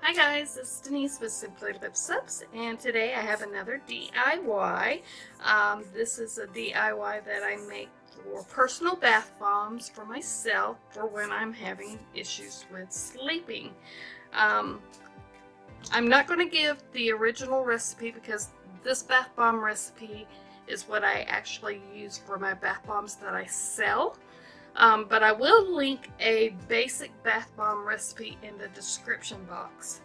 Hi guys, this is Denise with Simply Lips Ups, and today I have another DIY. This is a DIY that I make for personal bath bombs for myself for when I'm having issues with sleeping. I'm not going to give the original recipe because this bath bomb recipe is what I actually use for my bath bombs that I sell. But I will link a basic bath bomb recipe in the description box.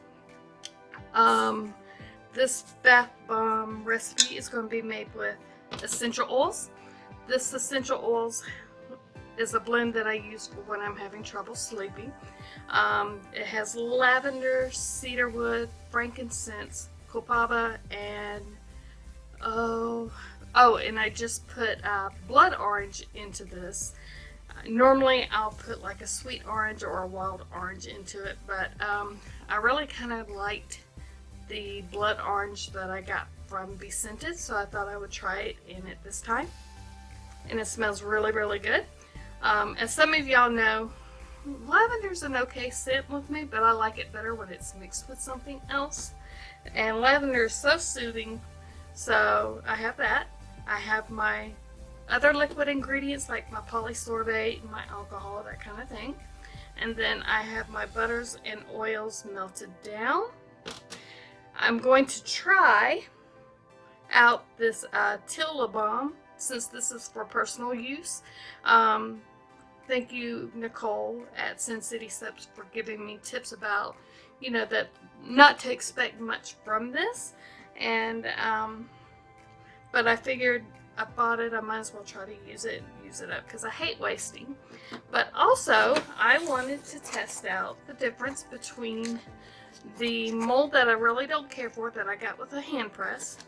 This bath bomb recipe is going to be made with essential oils. This essential oils is a blend that I use for when I'm having trouble sleeping. It has lavender, cedarwood, frankincense, copaiba, and and I just put blood orange into this. Normally I'll put like a sweet orange or a wild orange into it, but I really kind of liked the blood orange that I got from Be Scented, so I thought I would try it in it this time. And it smells really, really good. As some of y'all know, lavender's an okay scent with me, but I like it better when it's mixed with something else. And lavender is so soothing, so I have that. I have my other liquid ingredients like my polysorbate, my alcohol, that kind of thing. And then I have my butters and oils melted down. I'm going to try out this Tilla Balm since this is for personal use. Thank you, Nicole at Sin City Steps, for giving me tips about, that not to expect much from this. And but I figured I bought it, I might as well try to use it and use it up because I hate wasting. But also, I wanted to test out the difference between the mold that I really don't care for that I got with a hand press,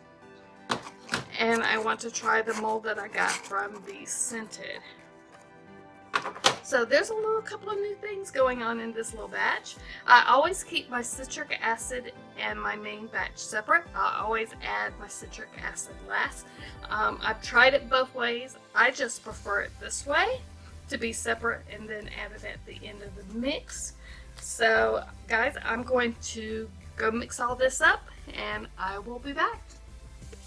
and I want to try the mold that I got from Be Scented. So there's a couple of new things going on in this little batch. I always keep my citric acid and my main batch separate. I always add my citric acid last. I've tried it both ways. I just prefer it this way, to be separate and then add it at the end of the mix. So guys, I'm going to go mix all this up and I will be back.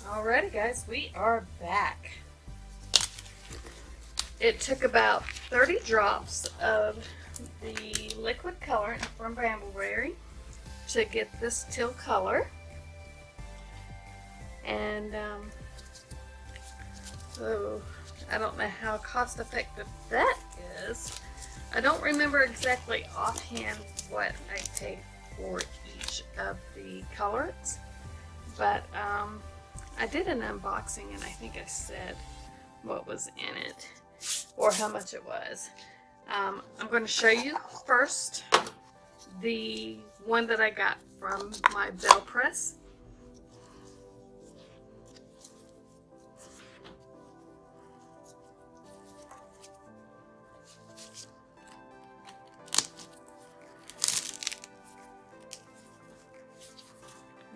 Alrighty guys, we are back. It took about 30 drops of the liquid colorant from Brambleberry to get this teal color. And so I don't know how cost effective that is. I don't remember exactly offhand what I paid for each of the colorants, but I did an unboxing and I think I said what was in it or how much it was. I'm going to show you first the one that I got from my Bell Press.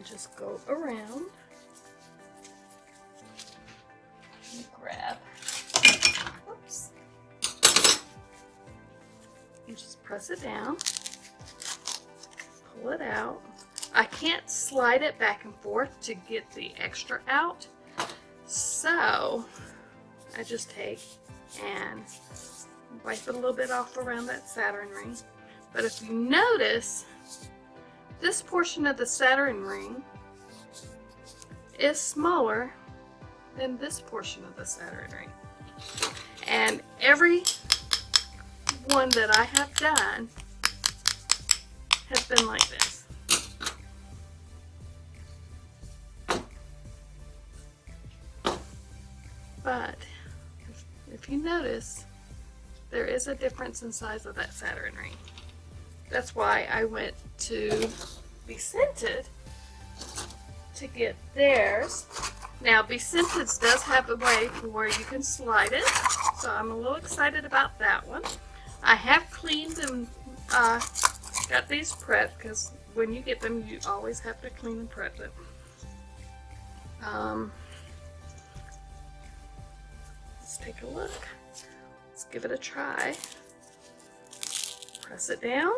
Just go around and grab, oops, and just press it down, pull it out. I can't slide it back and forth to get the extra out, so I just take and wipe it a little bit off around that Saturn ring. But if you notice, this portion of the Saturn ring is smaller than this portion of the Saturn ring. And every one that I have done has been like this. But if you notice, there is a difference in size of that Saturn ring. That's why I went to Be Scented to get theirs. Now, Be Scented does have a way where you can slide it, so I'm a little excited about that one. I have cleaned and got these prepped because when you get them, you always have to clean and prep them. Let's take a look. Let's give it a try. Press it down.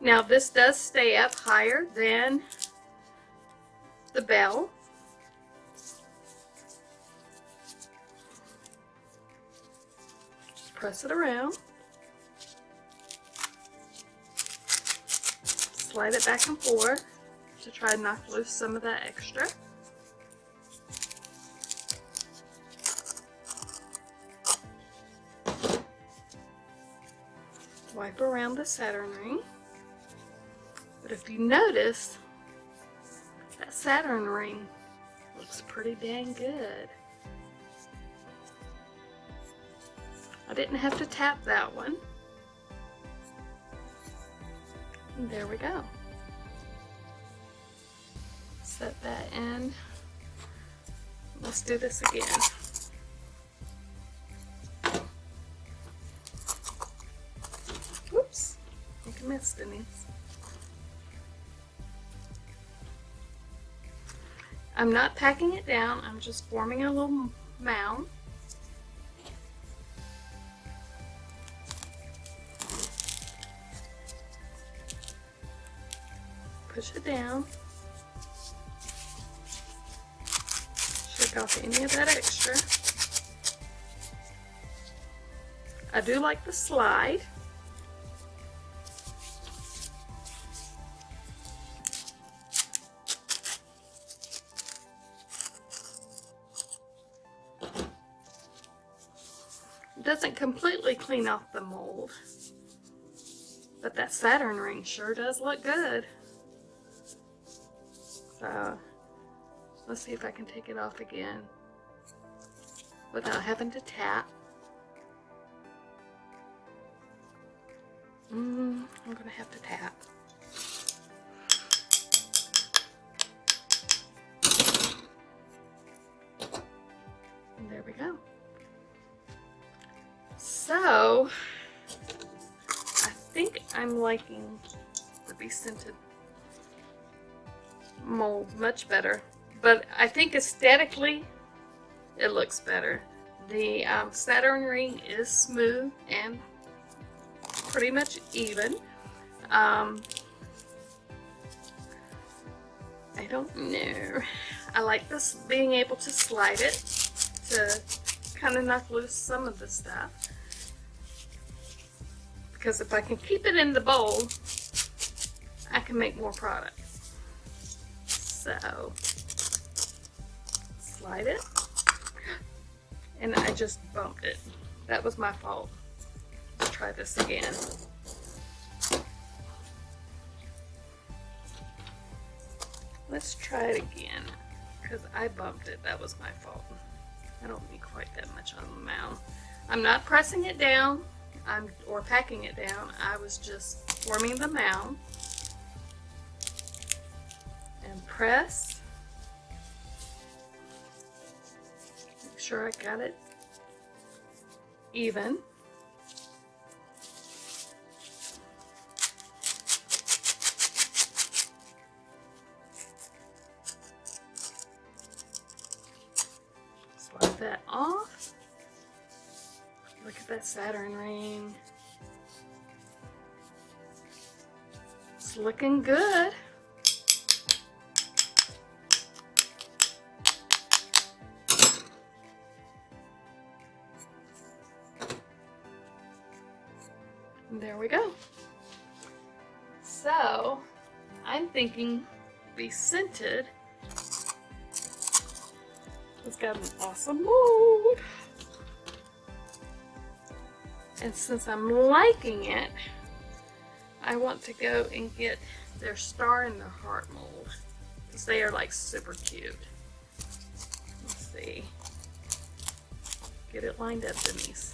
Now this does stay up higher than the bell. Just press it around. Slide it back and forth to try and knock loose some of that extra. Wipe around the Saturn ring. But if you notice, that Saturn ring looks pretty dang good. I didn't have to tap that one. And there we go. Set that in. Let's do this again. Whoops, I think I missed Deneice. I'm not packing it down, I'm just forming a little mound. Push it down. Shake off any of that extra. I do like the slide. It doesn't completely clean off the mold, but that Saturn ring sure does look good. So let's see if I can take it off again without having to tap. I'm gonna have to tap. And there we go. So I think I'm liking the Be Scented mold much better, but I think aesthetically it looks better. The Saturn ring is smooth and pretty much even. I don't know. I like this being able to slide it to kind of knock loose some of the stuff, because if I can keep it in the bowl, I can make more product. So slide it, and I just bumped it. That was my fault. Let's try this again. Let's try it again, because I bumped it. That was my fault. I don't need quite that much on the mound. I'm not pressing it down or packing it down. I was just forming the mound. And press. Make sure I got it even. Slide that off. Look at that Saturn ring. It's looking good. And there we go. So I'm thinking Be Scented. It's got an awesome mold. And since I'm liking it, I want to go and get their Star in the Heart mold, because they are like super cute. Let's see. Get it lined up, Deneice.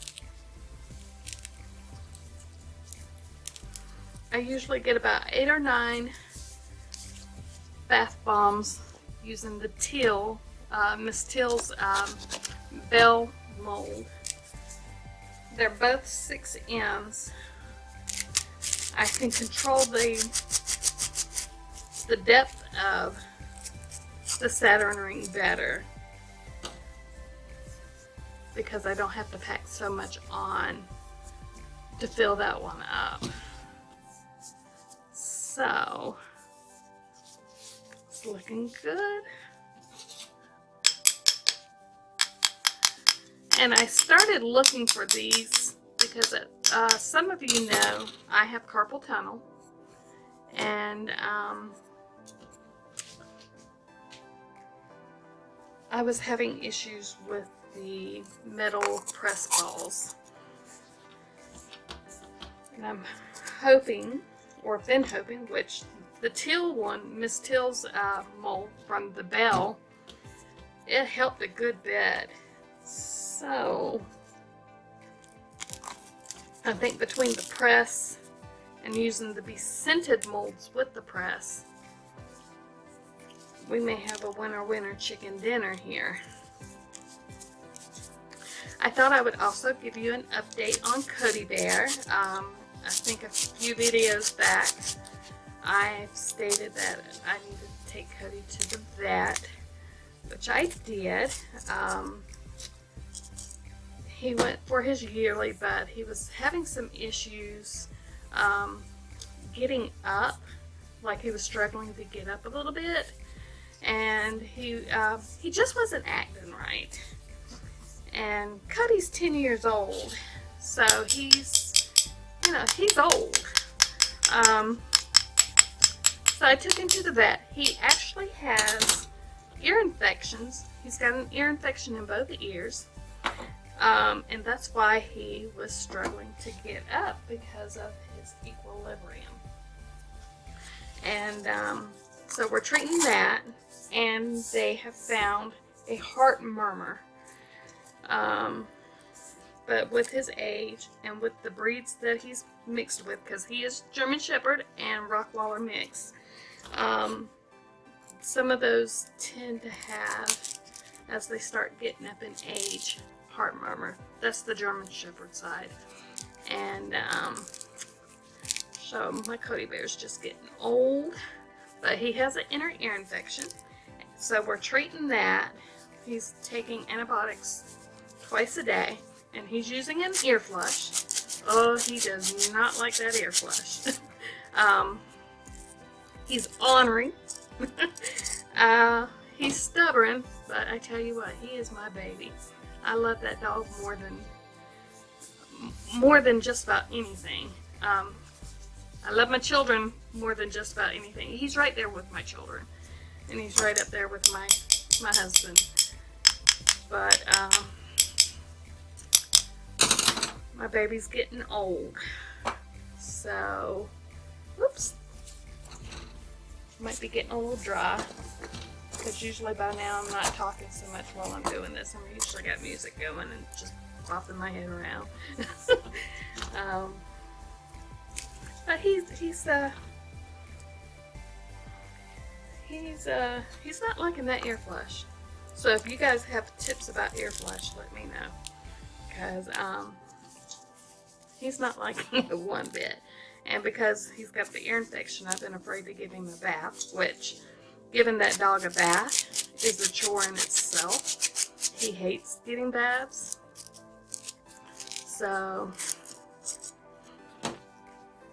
I usually get about 8 or 9 bath bombs using the Teal, Miss Teal's Bell mold. They're both 6Ms. I can control the depth of the Saturn ring better, because I don't have to pack so much on to fill that one up. So, it's looking good. And I started looking for these because some of you know I have carpal tunnel, and I was having issues with the metal press balls. And I'm hoping, or been hoping, which the teal one, Miss Teal's mold from the Bell, it helped a good bit. So I think between the press and using the scented molds with the press, we may have a winner chicken dinner here. I thought I would also give you an update on Cody Bear. I think a few videos back I've stated that I needed to take Cody to the vet, which I did. He went for his yearly, but he was having some issues getting up, like he was struggling to get up a little bit, and he just wasn't acting right. And Cody's 10 years old, so he's old. So I took him to the vet. He actually has ear infections. He's got an ear infection in both ears. And that's why he was struggling to get up, because of his equilibrium. And so we're treating that, and they have found a heart murmur. But with his age and with the breeds that he's mixed with, because he is German Shepherd and Rottweiler mix, some of those tend to have, as they start getting up in age, heart murmur. That's the German Shepherd side. And so my Cody Bear's just getting old, but he has an inner ear infection, so we're treating that. He's taking antibiotics twice a day, and he's using an ear flush. Oh, he does not like that ear flush. He's ornery. He's stubborn, but I tell you what, he is my baby. I love that dog more than just about anything. I love my children more than just about anything. He's right there with my children, and he's right up there with my husband. But my baby's getting old, so whoops, might be getting a little dry, because usually by now I'm not talking so much while I'm doing this. I'm usually got music going and just bopping my head around. But he's not liking that ear flush. So if you guys have tips about ear flush, let me know, because he's not liking it one bit. And because he's got the ear infection, I've been afraid to give him a bath, which, giving that dog a bath is a chore in itself. He hates getting baths. So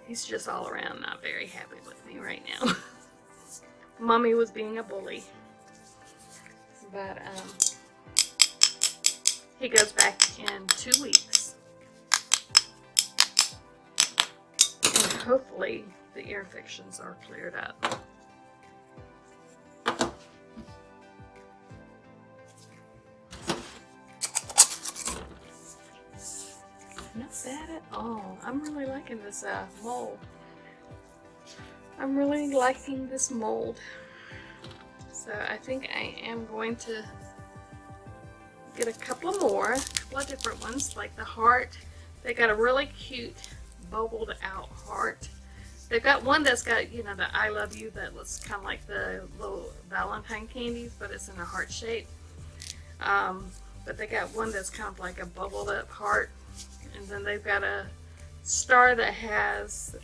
he's just all around not very happy with me right now. Mommy was being a bully. But he goes back in 2 weeks. And hopefully the ear infections are cleared up. Not bad at all. I'm really liking this mold. I'm really liking this mold. So I think I am going to get a couple of different ones, like the heart. They got a really cute bubbled out heart. They've got one that's got, you know, the I love you, that looks kind of like the little Valentine candies, but it's in a heart shape. But they got one that's kind of like a bubbled up heart. And then they've got a star that has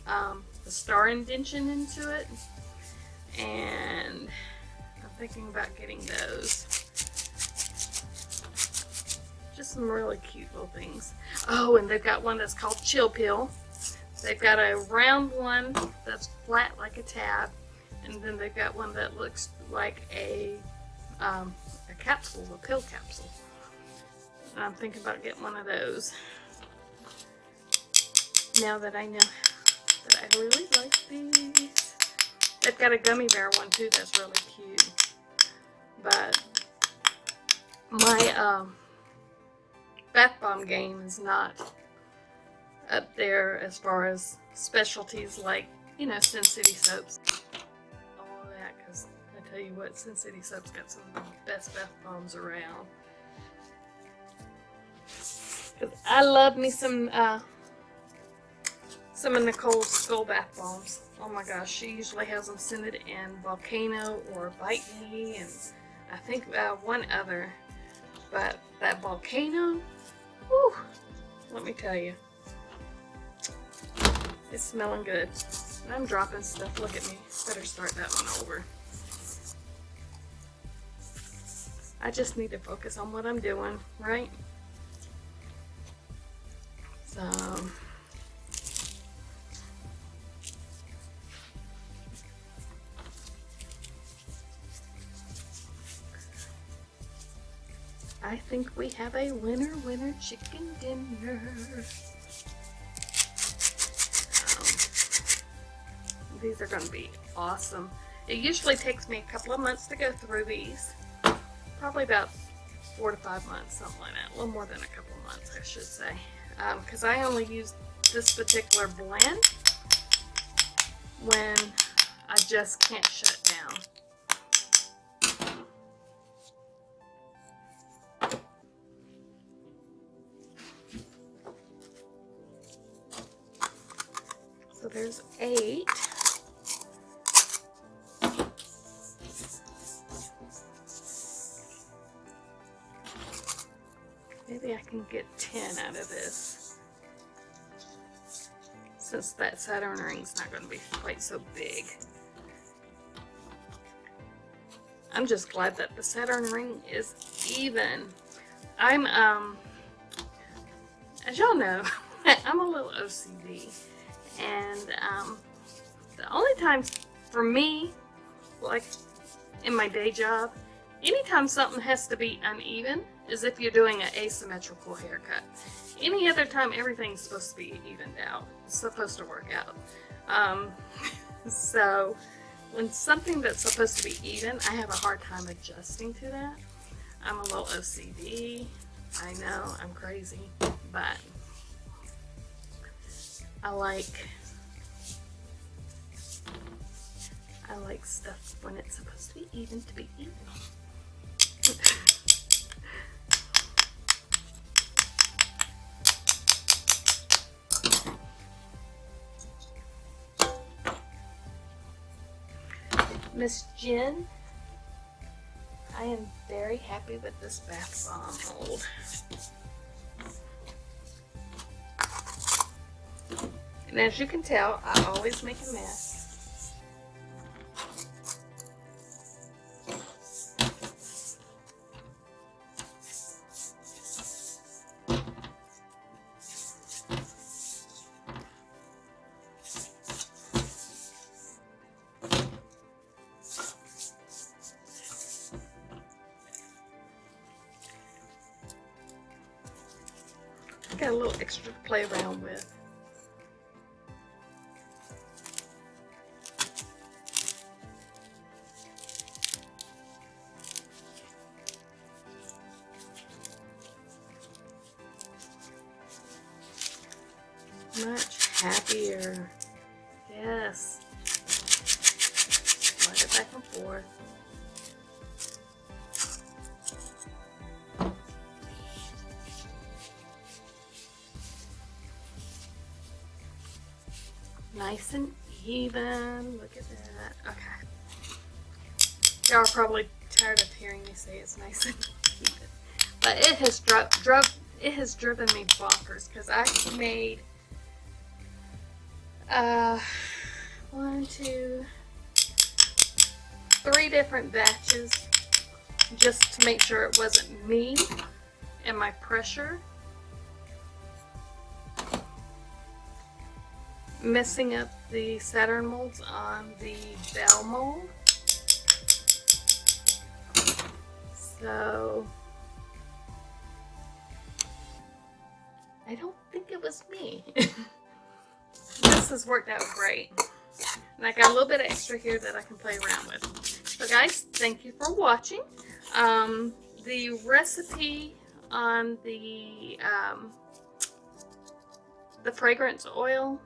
the star indentation into it. And I'm thinking about getting those. Just some really cute little things. Oh, and they've got one that's called Chill Pill. They've got a round one that's flat like a tab, and then they've got one that looks like a capsule, a pill capsule. And I'm thinking about getting one of those. Now that I know that I really like these. They've got a gummy bear one too that's really cute. But my bath bomb game is not up there as far as specialties like, you know, Sin City soaps. All of that, because I tell you what, Sin City soap's got some of the best bath bombs around. Because I love me some of Nicole's Skull bath bombs. Oh my gosh, she usually has them scented in Volcano or Bite Me, and I think one other. But that Volcano, whew, let me tell you, it's smelling good. And I'm dropping stuff. Look at me. Better start that one over. I just need to focus on what I'm doing, right? So I think we have a winner chicken dinner. These are going to be awesome. It usually takes me a couple of months to go through these. Probably about 4 to 5 months, something like that. A little more than a couple of months, I should say. Because I only use this particular blend when I just can't shut down. So there's 8. Maybe I can get 10 out of this, since that Saturn ring's not going to be quite so big. I'm just glad that the Saturn ring is even. I'm, as y'all know, I'm a little OCD, and the only time for me, like in my day job, anytime something has to be uneven is if you're doing an asymmetrical haircut. Any other time, everything's supposed to be evened out. It's supposed to work out. So when something that's supposed to be even, I have a hard time adjusting to that. I'm a little OCD. I know, I'm crazy, but I like stuff when it's supposed to be even to be even. Miss Jen, I am very happy with this bath bomb mold. And as you can tell, I always make a mess. Got a little extra to play around with. Much happier. Yes. Slide it back and forth. Nice and even. Look at that. Okay. Y'all are probably tired of hearing me say it's nice and even. But it has driven me bonkers, because I made 1, 2, 3 different batches just to make sure it wasn't me and my pressure messing up the Saturn molds on the bell mold. So I don't think it was me. This has worked out great. And I got a little bit of extra here that I can play around with. So guys, thank you for watching. The recipe on the fragrance oil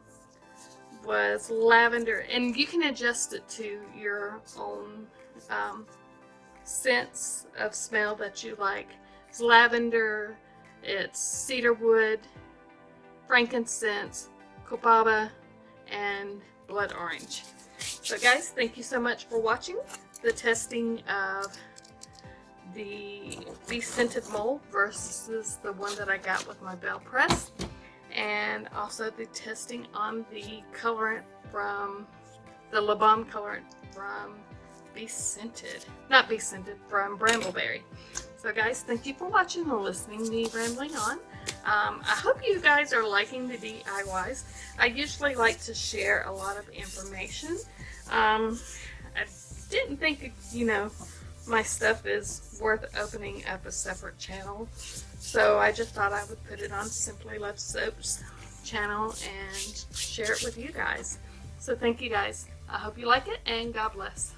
was lavender, and you can adjust it to your own scents of smell that you like. It's lavender, it's cedarwood, frankincense, copaiba, and blood orange. So guys, thank you so much for watching the testing of the Be Scented mold versus the one that I got with my bell press, and also the testing on the colorant from the La Balm colorant from Be Scented, not Be Scented, from Brambleberry. So guys, thank you for watching and listening to me rambling on. I hope you guys are liking the DIYs. I usually like to share a lot of information. I didn't think, you know, my stuff is worth opening up a separate channel, so I just thought I would put it on Simply Love Soap's channel and share it with you guys. So thank you guys. I hope you like it, and God bless.